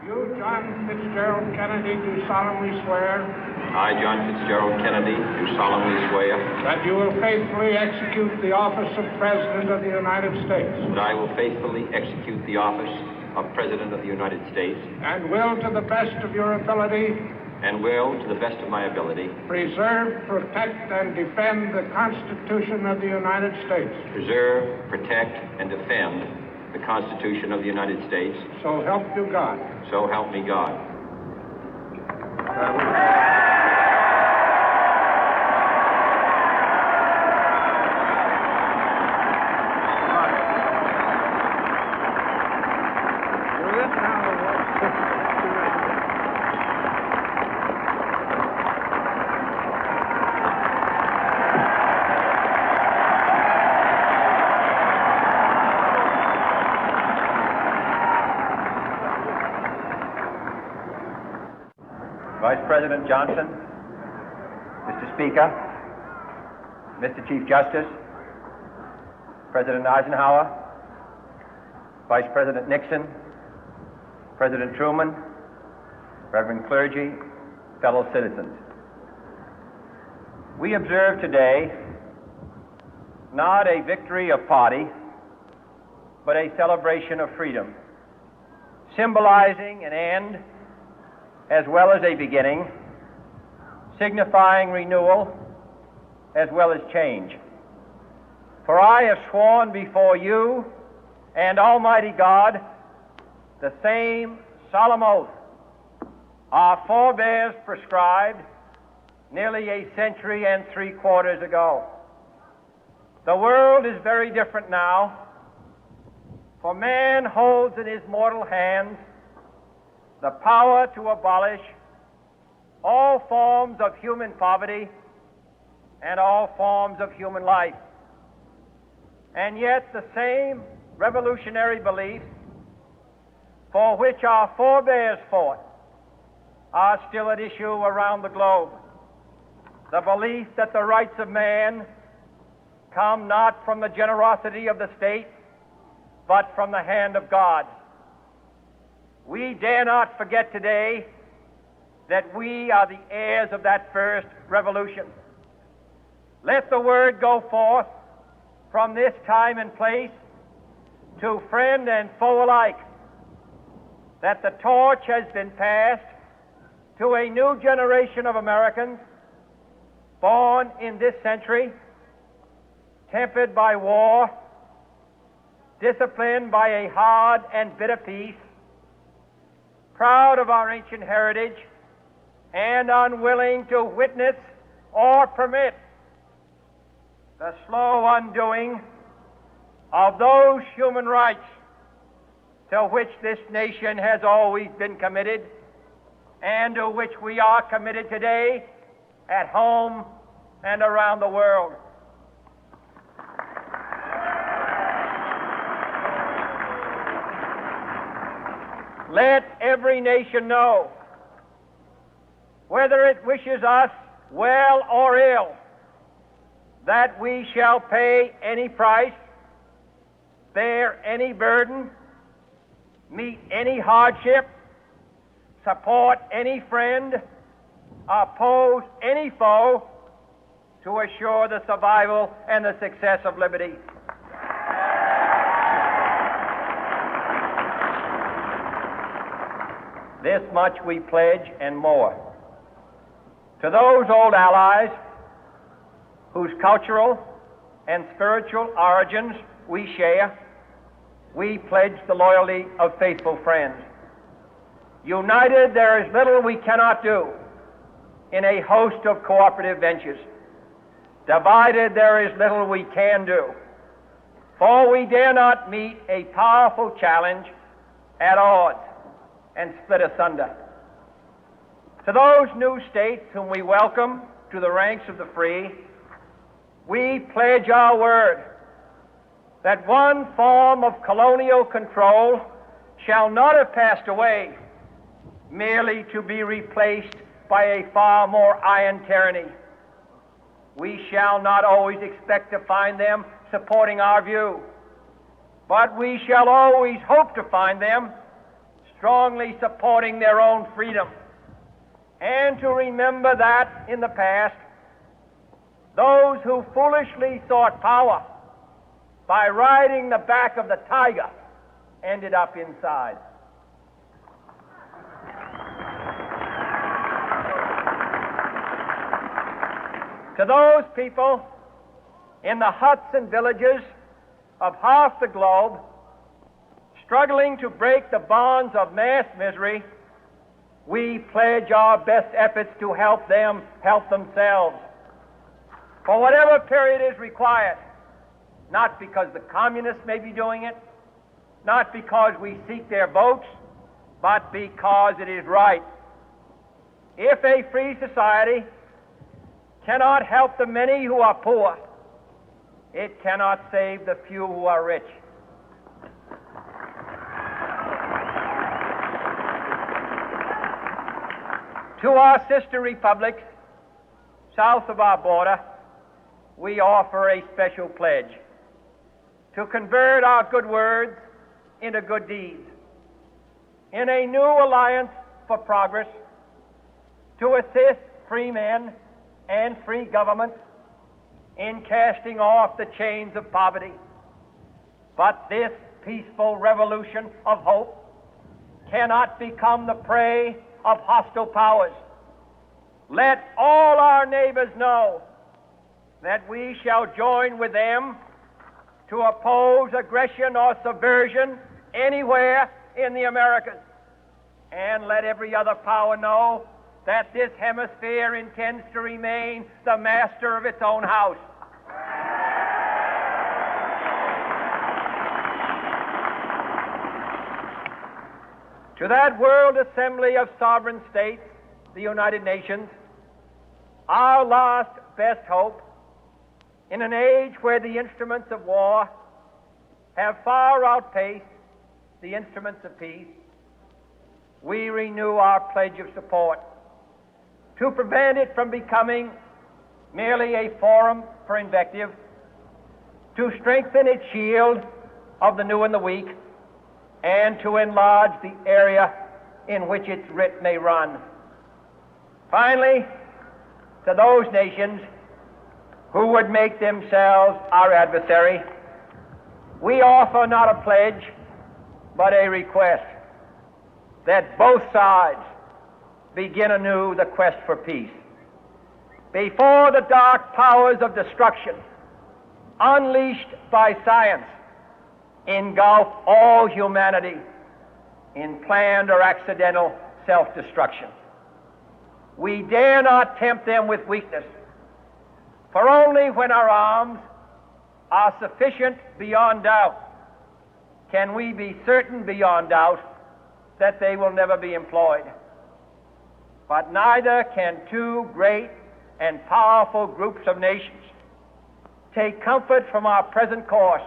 You, John Fitzgerald Kennedy, do solemnly swear. I, John Fitzgerald Kennedy, do solemnly swear. That you will faithfully execute the office of President of the United States. That I will faithfully execute the office of President of the United States. And will, to the best of your ability. And will, to the best of my ability. Preserve, protect, and defend the Constitution of the United States. Preserve, protect, and defend the Constitution of the United States. So help you God. So help me God. Vice President Johnson, Mr. Speaker, Mr. Chief Justice, President Eisenhower, Vice President Nixon, President Truman, Reverend clergy, fellow citizens. We observe today not a victory of party, but a celebration of freedom, symbolizing an end as well as a beginning, signifying renewal as well as change. For I have sworn before you and Almighty God the same solemn oath our forebears prescribed nearly a century and 3/4 ago. The world is very different now, for man holds in his mortal hands the power to abolish all forms of human poverty and all forms of human life. And yet the same revolutionary beliefs for which our forebears fought are still at issue around the globe. The belief that the rights of man come not from the generosity of the state, but from the hand of God. We dare not forget today that we are the heirs of that first revolution. Let the word go forth from this time and place to friend and foe alike that the torch has been passed to a new generation of Americans born in this century, tempered by war, disciplined by a hard and bitter peace, proud of our ancient heritage, and unwilling to witness or permit the slow undoing of those human rights to which this nation has always been committed and to which we are committed today at home and around the world. Let every nation know, whether it wishes us well or ill, that we shall pay any price, bear any burden, meet any hardship, support any friend, oppose any foe to assure the survival and the success of liberty. This much we pledge and more. To those old allies whose cultural and spiritual origins we share, we pledge the loyalty of faithful friends. United, there is little we cannot do in a host of cooperative ventures. Divided, there is little we can do, for we dare not meet a powerful challenge at odds and split asunder. To those new states whom we welcome to the ranks of the free, we pledge our word that one form of colonial control shall not have passed away, merely to be replaced by a far more iron tyranny. We shall not always expect to find them supporting our view, but we shall always hope to find them strongly supporting their own freedom, and to remember that in the past, those who foolishly sought power by riding the back of the tiger ended up inside. To those people in the huts and villages of half the globe struggling to break the bonds of mass misery, we pledge our best efforts to help them help themselves for whatever period is required, not because the communists may be doing it, not because we seek their votes, but because it is right. If a free society cannot help the many who are poor, it cannot save the few who are rich. To our sister republics south of our border, we offer a special pledge to convert our good words into good deeds, in a new alliance for progress, to assist free men and free governments in casting off the chains of poverty. But this peaceful revolution of hope cannot become the prey of hostile powers. Let all our neighbors know that we shall join with them to oppose aggression or subversion anywhere in the Americas. And let every other power know that this hemisphere intends to remain the master of its own house. To that World Assembly of Sovereign States, the United Nations, our last best hope, in an age where the instruments of war have far outpaced the instruments of peace, we renew our pledge of support to prevent it from becoming merely a forum for invective, to strengthen its shield of the new and the weak, and to enlarge the area in which its writ may run. Finally, to those nations who would make themselves our adversary, we offer not a pledge, but a request that both sides begin anew the quest for peace. Before the dark powers of destruction, unleashed by science, engulf all humanity in planned or accidental self-destruction, we dare not tempt them with weakness, for only when our arms are sufficient beyond doubt can we be certain beyond doubt that they will never be employed. But neither can two great and powerful groups of nations take comfort from our present course,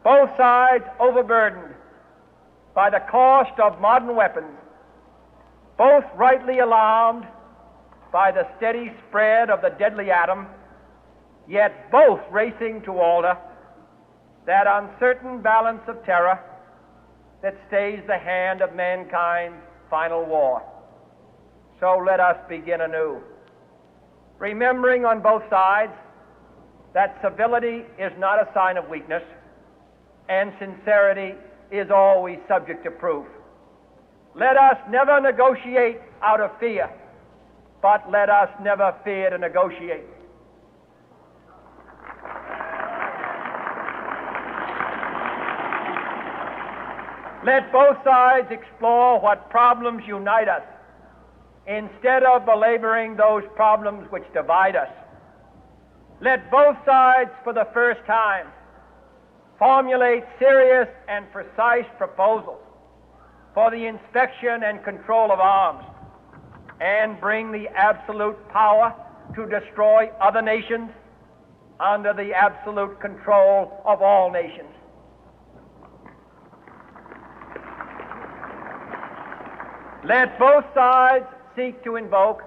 both sides overburdened by the cost of modern weapons, both rightly alarmed by the steady spread of the deadly atom, yet both racing to alter that uncertain balance of terror that stays the hand of mankind's final war. So let us begin anew, remembering on both sides that civility is not a sign of weakness, and sincerity is always subject to proof. Let us never negotiate out of fear, but let us never fear to negotiate. Let both sides explore what problems unite us, instead of belaboring those problems which divide us. Let both sides, for the first time, formulate serious and precise proposals for the inspection and control of arms, and bring the absolute power to destroy other nations under the absolute control of all nations. Let both sides seek to invoke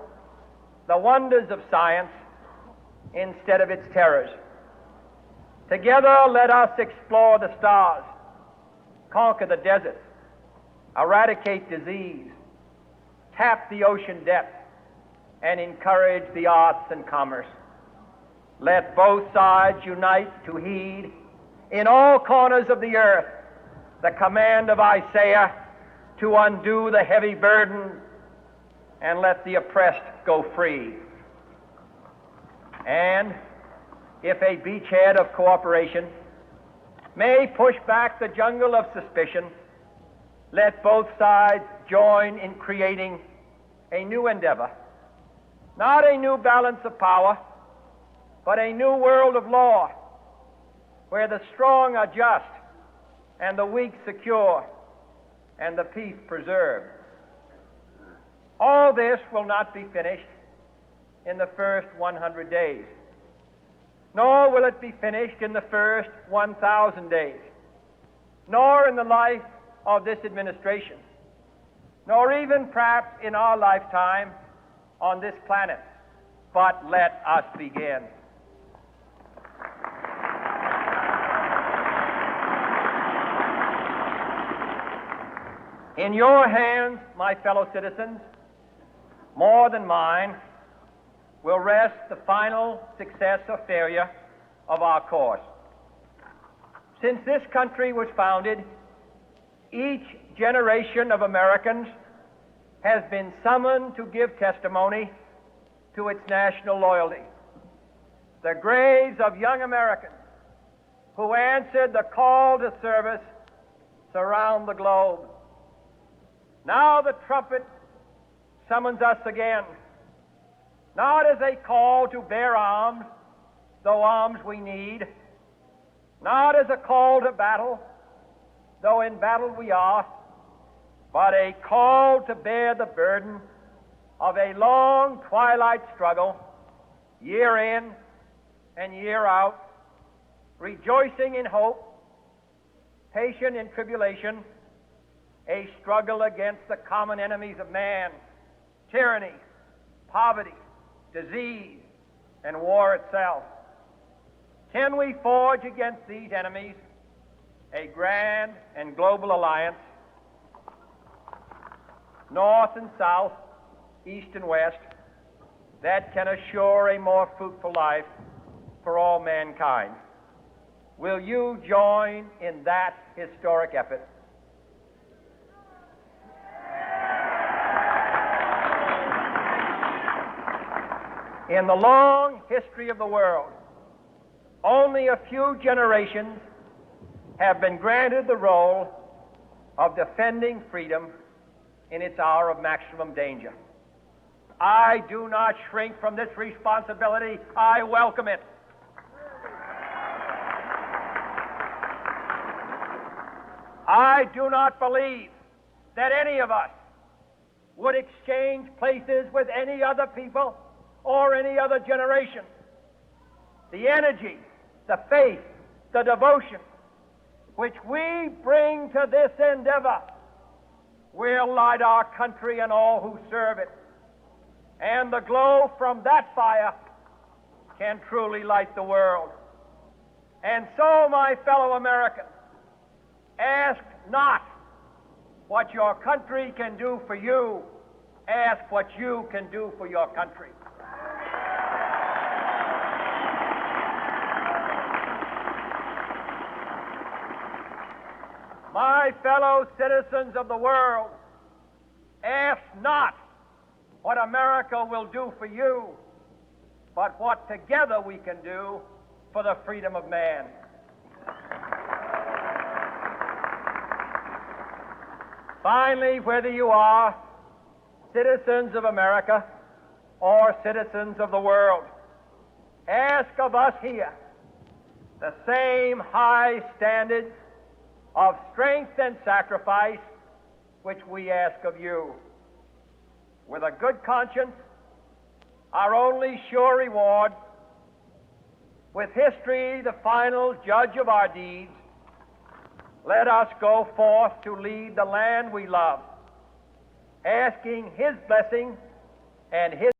the wonders of science instead of its terrors. Together, let us explore the stars, conquer the deserts, eradicate disease, tap the ocean depth, and encourage the arts and commerce. Let both sides unite to heed in all corners of the earth the command of Isaiah to undo the heavy burden and let the oppressed go free. And if a beachhead of cooperation may push back the jungle of suspicion, let both sides join in creating a new endeavor, not a new balance of power, but a new world of law, where the strong are just and the weak secure and the peace preserved. All this will not be finished in the first 100 days, nor will it be finished in the first 1,000 days, nor in the life of this administration, nor even perhaps in our lifetime on this planet. But let us begin. In your hands, my fellow citizens, more than mine, will rest the final success or failure of our course. Since this country was founded, each generation of Americans has been summoned to give testimony to its national loyalty. The graves of young Americans who answered the call to service surround the globe. Now the trumpet summons us again, not as a call to bear arms, though arms we need, not as a call to battle, though in battle we are, but a call to bear the burden of a long twilight struggle, year in and year out, rejoicing in hope, patient in tribulation, a struggle against the common enemies of man, tyranny, poverty, disease, and war itself. Can we forge against these enemies a grand and global alliance, north and south, east and west, that can assure a more fruitful life for all mankind? Will you join in that historic effort? In the long history of the world, only a few generations have been granted the role of defending freedom in its hour of maximum danger. I do not shrink from this responsibility. I welcome it. I do not believe that any of us would exchange places with any other people or any other generation. The energy, the faith, the devotion which we bring to this endeavor will light our country and all who serve it. And the glow from that fire can truly light the world. And so, my fellow Americans, ask not what your country can do for you, ask what you can do for your country. My fellow citizens of the world, ask not what America will do for you, but what together we can do for the freedom of man. Finally, whether you are citizens of America or citizens of the world, ask of us here the same high standards of strength and sacrifice which we ask of you. With a good conscience, our only sure reward, with history the final judge of our deeds, let us go forth to lead the land we love, asking His blessing and His